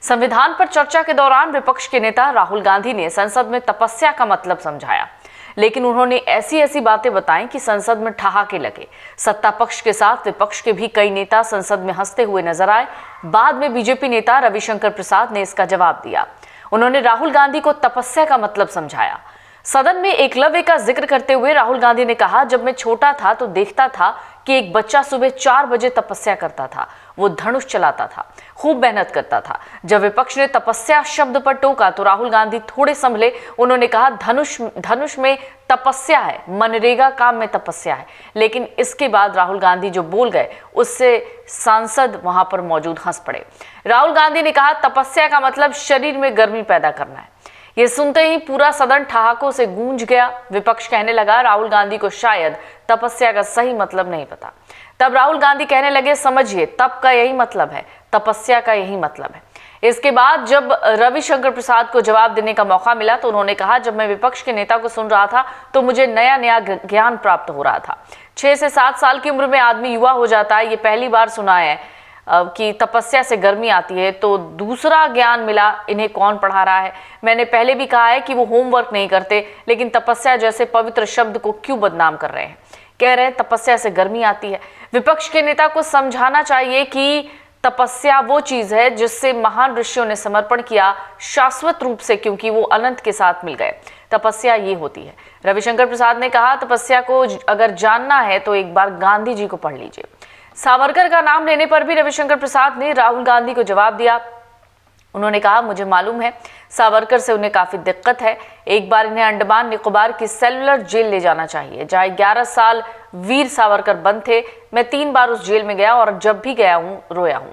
संविधान पर चर्चा के दौरान विपक्ष के नेता राहुल गांधी ने संसद में तपस्या का मतलब समझाया, लेकिन उन्होंने ऐसी बातें बताई कि संसद में ठहाके लगे। सत्ता पक्ष के साथ विपक्ष के भी कई नेता संसद में हंसते हुए नजर आए। बाद में बीजेपी नेता रविशंकर प्रसाद ने इसका जवाब दिया। उन्होंने राहुल गांधी को तपस्या का मतलब समझाया। सदन में एकलव्य का जिक्र करते हुए राहुल गांधी ने कहा, जब मैं छोटा था तो देखता था कि एक बच्चा सुबह 4 बजे तपस्या करता था। वो धनुष चलाता था, खूब मेहनत करता था। जब विपक्ष ने तपस्या शब्द पर टोका तो राहुल गांधी थोड़े संभले। उन्होंने कहा, धनुष में तपस्या है, मनरेगा काम में तपस्या है। लेकिन इसके बाद राहुल गांधी जो बोल गए उससे सांसद वहां पर मौजूद हंस पड़े। राहुल गांधी ने कहा, तपस्या का मतलब शरीर में गर्मी पैदा करना है। ये सुनते ही पूरा सदन ठहाकों से गूंज गया। विपक्ष कहने लगा, राहुल गांधी को शायद तपस्या का सही मतलब नहीं पता। तब राहुल गांधी कहने लगे, समझिए, तप का यही मतलब है, तपस्या का यही मतलब है। इसके बाद जब रविशंकर प्रसाद को जवाब देने का मौका मिला तो उन्होंने कहा, जब मैं विपक्ष के नेता को सुन रहा था तो मुझे नया ज्ञान प्राप्त हो रहा था। 6 से 7 साल की उम्र में आदमी युवा हो जाता है। ये पहली बार सुना है कि तपस्या से गर्मी आती है। तो दूसरा ज्ञान मिला, इन्हें कौन पढ़ा रहा है। मैंने पहले भी कहा है कि वो होमवर्क नहीं करते, लेकिन तपस्या जैसे पवित्र शब्द को क्यों बदनाम कर रहे हैं। कह रहे हैं तपस्या से गर्मी आती है। विपक्ष के नेता को समझाना चाहिए कि तपस्या वो चीज है जिससे महान ऋषियों ने समर्पण किया शाश्वत रूप से, क्योंकि वो अनंत के साथ मिल गए। तपस्या ये होती है। रविशंकर प्रसाद ने कहा, तपस्या को अगर जानना है तो एक बार गांधी जी को पढ़ लीजिए। सावरकर का नाम लेने पर भी रविशंकर प्रसाद ने राहुल गांधी को जवाब दिया। उन्होंने कहा, मुझे मालूम है सावरकर से उन्हें काफी दिक्कत है। एक बार इन्हें अंडमान निकोबार की सेलुलर जेल ले जाना चाहिए, जहां 11 साल वीर सावरकर बंद थे। मैं 3 बार उस जेल में गया और जब भी गया हूं रोया हूं।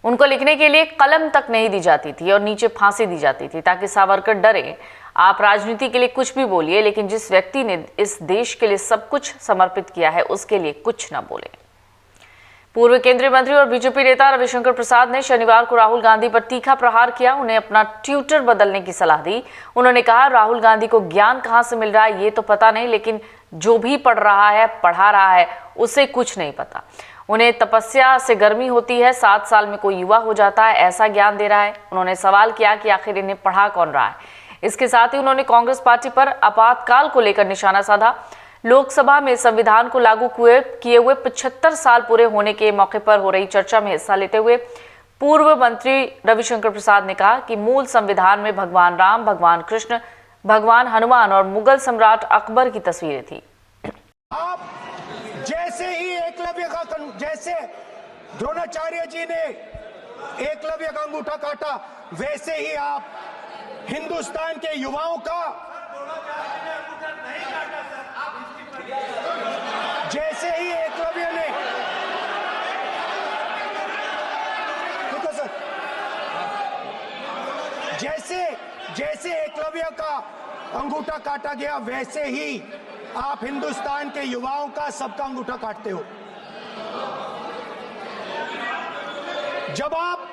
उनको लिखने के लिए कलम तक नहीं दी जाती थी और नीचे फांसी दी जाती थी ताकि सावरकर डरे। आप राजनीति के लिए कुछ भी बोलिए, लेकिन जिस व्यक्ति ने इस देश के लिए सब कुछ समर्पित किया है उसके लिए कुछ ना बोले। पूर्व केंद्रीय मंत्री और बीजेपी नेता रविशंकर प्रसाद ने शनिवार को राहुल गांधी पर तीखा प्रहार किया। उन्हें अपना ट्विटर बदलने की सलाह दी। उन्होंने कहा, राहुल गांधी को ज्ञान कहां से मिल रहा है ये तो पता नहीं, लेकिन जो भी पढ़ रहा है, पढ़ा रहा है, उसे कुछ नहीं पता। उन्हें तपस्या से गर्मी होती है, 7 साल में कोई युवा हो जाता है, ऐसा ज्ञान दे रहा है। उन्होंने सवाल किया कि आखिर इन्हें पढ़ा कौन रहा है। इसके साथ ही उन्होंने कांग्रेस पार्टी पर आपातकाल को लेकर निशाना साधा। लोकसभा में संविधान को लागू किए हुए 75 साल पूरे होने के मौके पर हो रही चर्चा में हिस्सा लेते हुए पूर्व मंत्री रविशंकर प्रसाद ने कहा कि मूल संविधान में भगवान राम, भगवान कृष्ण, भगवान हनुमान और मुगल सम्राट अकबर की तस्वीरें थी। आप जैसे ही जैसे द्रोणाचार्य जी ने एकलव्य का अंगूठा काटा, वैसे ही आप हिंदुस्तान के युवाओं का, जैसे ही एकलव्य ने, जैसे एकलव्य का अंगूठा काटा गया, वैसे ही आप हिंदुस्तान के युवाओं का, सबका अंगूठा काटते हो। जब आप,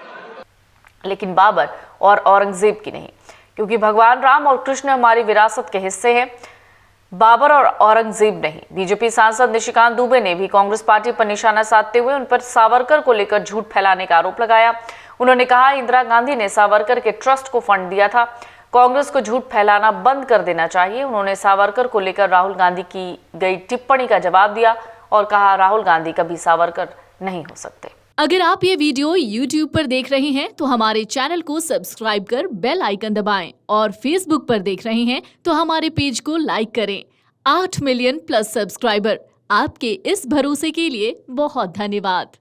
लेकिन बाबर और औरंगजेब की नहीं, क्योंकि भगवान राम और कृष्ण हमारी विरासत के हिस्से हैं, बाबर और औरंगजेब नहीं। बीजेपी सांसद निशिकांत दुबे ने भी कांग्रेस पार्टी पर निशाना साधते हुए उन पर सावरकर को लेकर झूठ फैलाने का आरोप लगाया। उन्होंने कहा, इंदिरा गांधी ने सावरकर के ट्रस्ट को फंड दिया था। कांग्रेस को झूठ फैलाना बंद कर देना चाहिए। उन्होंने सावरकर को लेकर राहुल गांधी की गई टिप्पणी का जवाब दिया और कहा, राहुल गांधी कभी सावरकर नहीं हो सकते। अगर आप ये वीडियो YouTube पर देख रहे हैं तो हमारे चैनल को सब्सक्राइब कर बेल आइकन दबाएं और Facebook पर देख रहे हैं तो हमारे पेज को लाइक करें। 8 मिलियन प्लस सब्सक्राइबर, आपके इस भरोसे के लिए बहुत धन्यवाद।